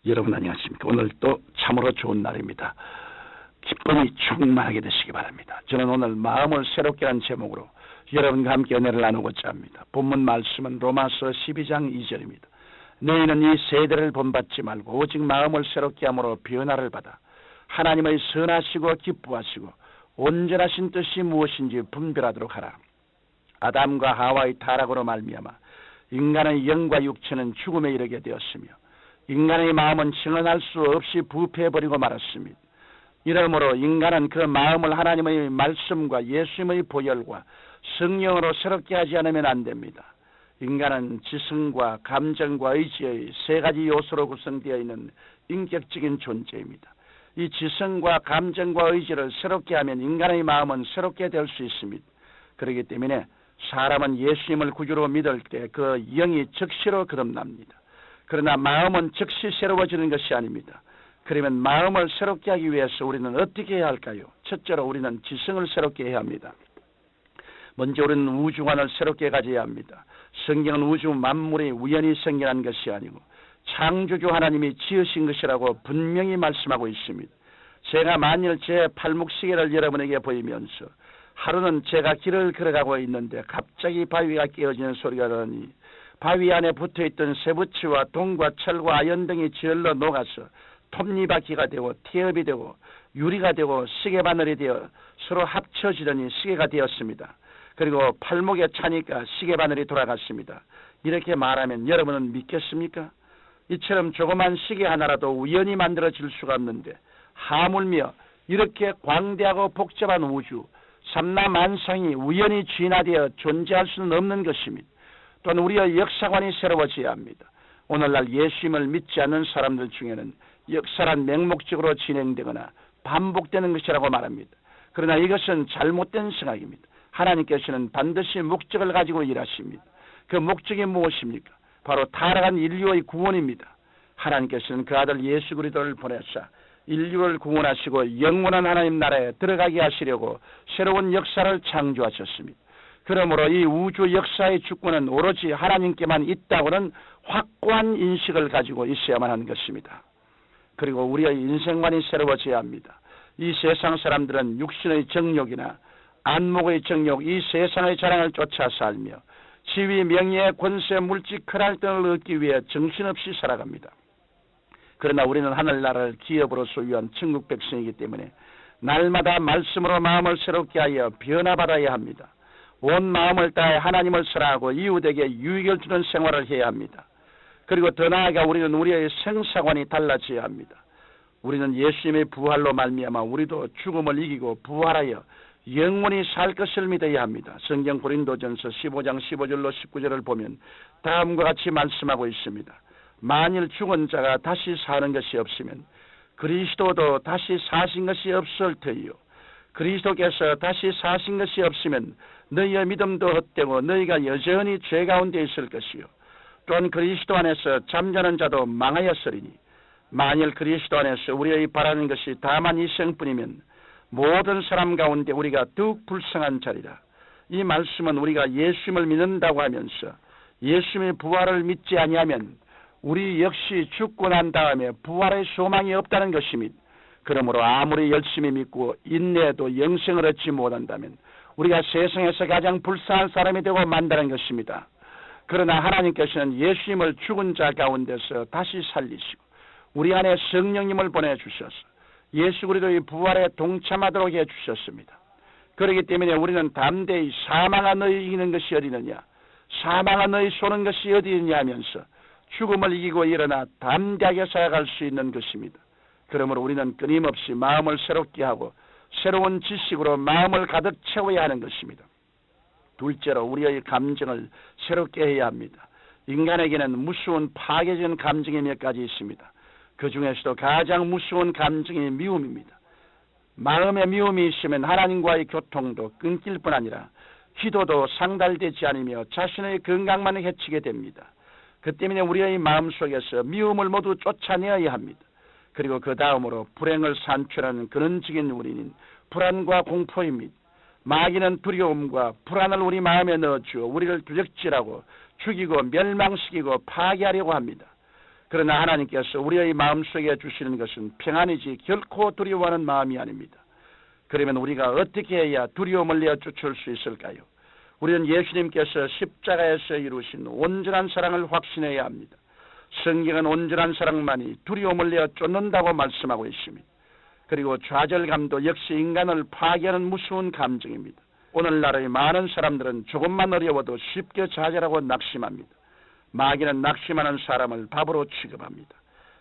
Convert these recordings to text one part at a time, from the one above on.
여러분 안녕하십니까? 오늘 또 참으로 좋은 날입니다. 기쁨이 충만하게 되시기 바랍니다. 저는 오늘 마음을 새롭게 하는 제목으로 여러분과 함께 은혜를 나누고자 합니다. 본문 말씀은 로마서 12장 2절입니다. 너희는 이 세대를 본받지 말고 오직 마음을 새롭게 함으로 변화를 받아 하나님의 선하시고 기뻐하시고 온전하신 뜻이 무엇인지 분별하도록 하라. 아담과 하와의 타락으로 말미암아 인간의 영과 육체는 죽음에 이르게 되었으며 인간의 마음은 실현할 수 없이 부패해버리고 말았습니다. 이러므로 인간은 그 마음을 하나님의 말씀과 예수님의 보혈과 성령으로 새롭게 하지 않으면 안 됩니다. 인간은 지성과 감정과 의지의 세 가지 요소로 구성되어 있는 인격적인 존재입니다. 이 지성과 감정과 의지를 새롭게 하면 인간의 마음은 새롭게 될 수 있습니다. 그렇기 때문에 사람은 예수님을 구주로 믿을 때 그 영이 즉시로 거듭납니다. 그러나 마음은 즉시 새로워지는 것이 아닙니다. 그러면 마음을 새롭게 하기 위해서 우리는 어떻게 해야 할까요? 첫째로 우리는 지성을 새롭게 해야 합니다. 먼저 우리는 우주관을 새롭게 가져야 합니다. 성경은 우주 만물이 우연히 생겨난 것이 아니고 창조주 하나님이 지으신 것이라고 분명히 말씀하고 있습니다. 제가 만일 제 팔목시계를 여러분에게 보이면서 하루는 제가 길을 걸어가고 있는데 갑자기 바위가 깨어지는 소리가 나니 바위 안에 붙어있던 쇠붙이와 동과 철과 아연 등이 절로 녹아서 톱니바퀴가 되고 태엽이 되고 유리가 되고 시계바늘이 되어 서로 합쳐지더니 시계가 되었습니다. 그리고 팔목에 차니까 시계바늘이 돌아갔습니다. 이렇게 말하면 여러분은 믿겠습니까? 이처럼 조그만 시계 하나라도 우연히 만들어질 수가 없는데 하물며 이렇게 광대하고 복잡한 우주 삼라만상이 우연히 진화되어 존재할 수는 없는 것입니다. 또한 우리의 역사관이 새로워져야 합니다. 오늘날 예수님을 믿지 않는 사람들 중에는 역사란 맹목적으로 진행되거나 반복되는 것이라고 말합니다. 그러나 이것은 잘못된 생각입니다. 하나님께서는 반드시 목적을 가지고 일하십니다. 그 목적이 무엇입니까? 바로 타락한 인류의 구원입니다. 하나님께서는 그 아들 예수 그리스도를 보내사 인류를 구원하시고 영원한 하나님 나라에 들어가게 하시려고 새로운 역사를 창조하셨습니다. 그러므로 이 우주 역사의 주권은 오로지 하나님께만 있다고는 확고한 인식을 가지고 있어야만 하는 것입니다. 그리고 우리의 인생관이 새로워져야 합니다. 이 세상 사람들은 육신의 정욕이나 안목의 정욕, 이 세상의 자랑을 쫓아 살며 지위, 명예, 권세, 물질, 쾌락 등을 얻기 위해 정신없이 살아갑니다. 그러나 우리는 하늘나라를 기업으로 소유한 천국 백성이기 때문에 날마다 말씀으로 마음을 새롭게 하여 변화받아야 합니다. 온 마음을 다해 하나님을 사랑하고 이웃에게 유익을 주는 생활을 해야 합니다. 그리고 더 나아가 우리는 우리의 생사관이 달라져야 합니다. 우리는 예수님의 부활로 말미암아 우리도 죽음을 이기고 부활하여 영원히 살 것을 믿어야 합니다. 성경 고린도전서 15장 15절로 19절을 보면 다음과 같이 말씀하고 있습니다. 만일 죽은 자가 다시 사는 것이 없으면 그리스도도 다시 사신 것이 없을 터이요. 그리스도께서 다시 사신 것이 없으면 너희의 믿음도 헛되고 너희가 여전히 죄 가운데 있을 것이요. 또한 그리스도 안에서 잠자는 자도 망하였으리니 만일 그리스도 안에서 우리의 바라는 것이 다만 이 생뿐이면 모든 사람 가운데 우리가 더욱 불쌍한 자리라. 이 말씀은 우리가 예수님을 믿는다고 하면서 예수님의 부활을 믿지 아니하면 우리 역시 죽고 난 다음에 부활의 소망이 없다는 것입니다. 그러므로 아무리 열심히 믿고 인내해도 영생을 얻지 못한다면 우리가 세상에서 가장 불쌍한 사람이 되고 만다는 것입니다. 그러나 하나님께서는 예수님을 죽은 자 가운데서 다시 살리시고 우리 안에 성령님을 보내주셔서 예수 그리스도의 부활에 동참하도록 해주셨습니다. 그렇기 때문에 우리는 담대히 사망아 너희 이기는 것이 어디느냐, 사망아 너희 쏘는 것이 어디느냐 하면서 죽음을 이기고 일어나 담대하게 살아갈 수 있는 것입니다. 그러므로 우리는 끊임없이 마음을 새롭게 하고 새로운 지식으로 마음을 가득 채워야 하는 것입니다. 둘째로 우리의 감정을 새롭게 해야 합니다. 인간에게는 무서운 파괴적인 감정이 몇 가지 있습니다. 그 중에서도 가장 무서운 감정이 미움입니다. 마음에 미움이 있으면 하나님과의 교통도 끊길 뿐 아니라 기도도 상달되지 않으며 자신의 건강만 해치게 됩니다. 그 때문에 우리의 마음속에서 미움을 모두 쫓아내어야 합니다. 그리고 그 다음으로 불행을 산출하는 근원적인 원인인 불안과 공포입니다. 마귀는 두려움과 불안을 우리 마음에 넣어주어 우리를 두적질하고 죽이고 멸망시키고 파괴하려고 합니다. 그러나 하나님께서 우리의 마음속에 주시는 것은 평안이지 결코 두려워하는 마음이 아닙니다. 그러면 우리가 어떻게 해야 두려움을 내어 쫓을 수 있을까요? 우리는 예수님께서 십자가에서 이루신 온전한 사랑을 확신해야 합니다. 성경은 온전한 사랑만이 두려움을 내어 쫓는다고 말씀하고 있습니다. 그리고 좌절감도 역시 인간을 파괴하는 무서운 감정입니다. 오늘날의 많은 사람들은 조금만 어려워도 쉽게 좌절하고 낙심합니다. 마귀는 낙심하는 사람을 밥으로 취급합니다.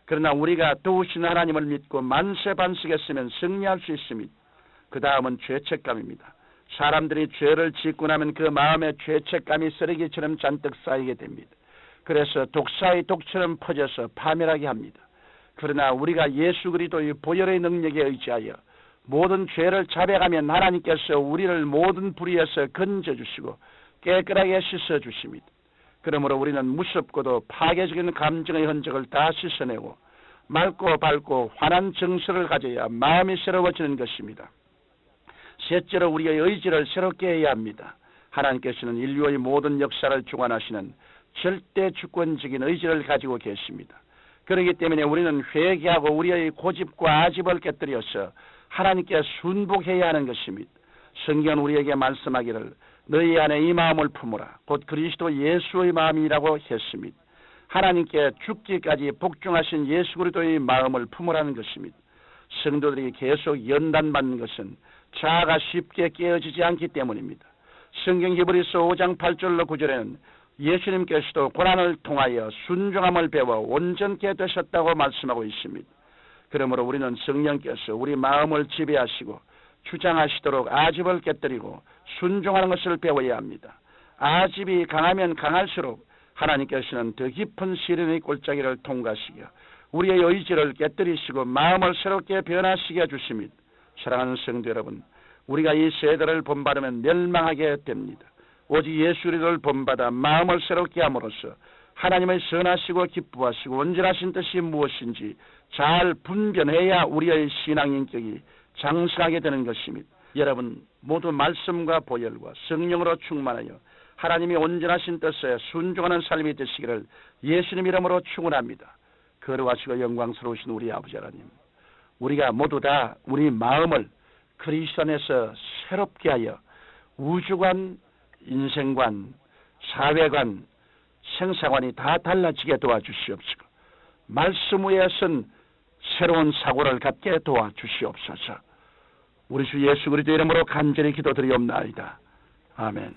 그러나 우리가 도우신 하나님을 믿고 만세 반석했으면 승리할 수 있습니다. 그 다음은 죄책감입니다. 사람들이 죄를 짓고 나면 그 마음에 죄책감이 쓰레기처럼 잔뜩 쌓이게 됩니다. 그래서 독사의 독처럼 퍼져서 파멸하게 합니다. 그러나 우리가 예수 그리스도의 보혈의 능력에 의지하여 모든 죄를 자백하면 하나님께서 우리를 모든 불의에서 건져주시고 깨끗하게 씻어주십니다. 그러므로 우리는 무섭고도 파괴적인 감정의 흔적을 다 씻어내고 맑고 밝고 환한 정서를 가져야 마음이 새로워지는 것입니다. 셋째로 우리의 의지를 새롭게 해야 합니다. 하나님께서는 인류의 모든 역사를 주관하시는 절대 주권적인 의지를 가지고 계십니다. 그렇기 때문에 우리는 회개하고 우리의 고집과 아집을 깨뜨려서 하나님께 순복해야 하는 것입니다. 성경은 우리에게 말씀하기를 너희 안에 이 마음을 품으라 곧 그리스도 예수의 마음이라고 했습니다. 하나님께 죽기까지 복종하신 예수 그리스도의 마음을 품으라는 것입니다. 성도들이 계속 연단받는 것은 자아가 쉽게 깨어지지 않기 때문입니다. 성경 히브리서 5장 8절로 9절에는 예수님께서도 고난을 통하여 순종함을 배워 온전케 되셨다고 말씀하고 있습니다. 그러므로 우리는 성령께서 우리 마음을 지배하시고 주장하시도록 아집을 깨뜨리고 순종하는 것을 배워야 합니다. 아집이 강하면 강할수록 하나님께서는 더 깊은 시련의 골짜기를 통과시켜 우리의 의지를 깨뜨리시고 마음을 새롭게 변화시켜 해주십니다. 사랑하는 성도 여러분, 우리가 이 세대를 본받으면 멸망하게 됩니다. 오직 예수 그리스도를 본받아 마음을 새롭게 함으로써 하나님의 선하시고 기뻐하시고 온전하신 뜻이 무엇인지 잘 분별해야 우리의 신앙 인격이 장성하게 되는 것입니다. 여러분 모두 말씀과 보혈과 성령으로 충만하여 하나님이 온전하신 뜻에 순종하는 삶이 되시기를 예수님 이름으로 축원합니다. 거룩하시고 영광스러우신 우리 아버지 하나님, 우리가 모두 다 우리 마음을 그리스도 안에서 새롭게 하여 우주관, 인생관, 사회관, 생사관이 다 달라지게 도와주시옵시고 말씀 위에 선 새로운 사고를 갖게 도와주시옵소서. 우리 주 예수 그리스도 이름으로 간절히 기도드리옵나이다. 아멘.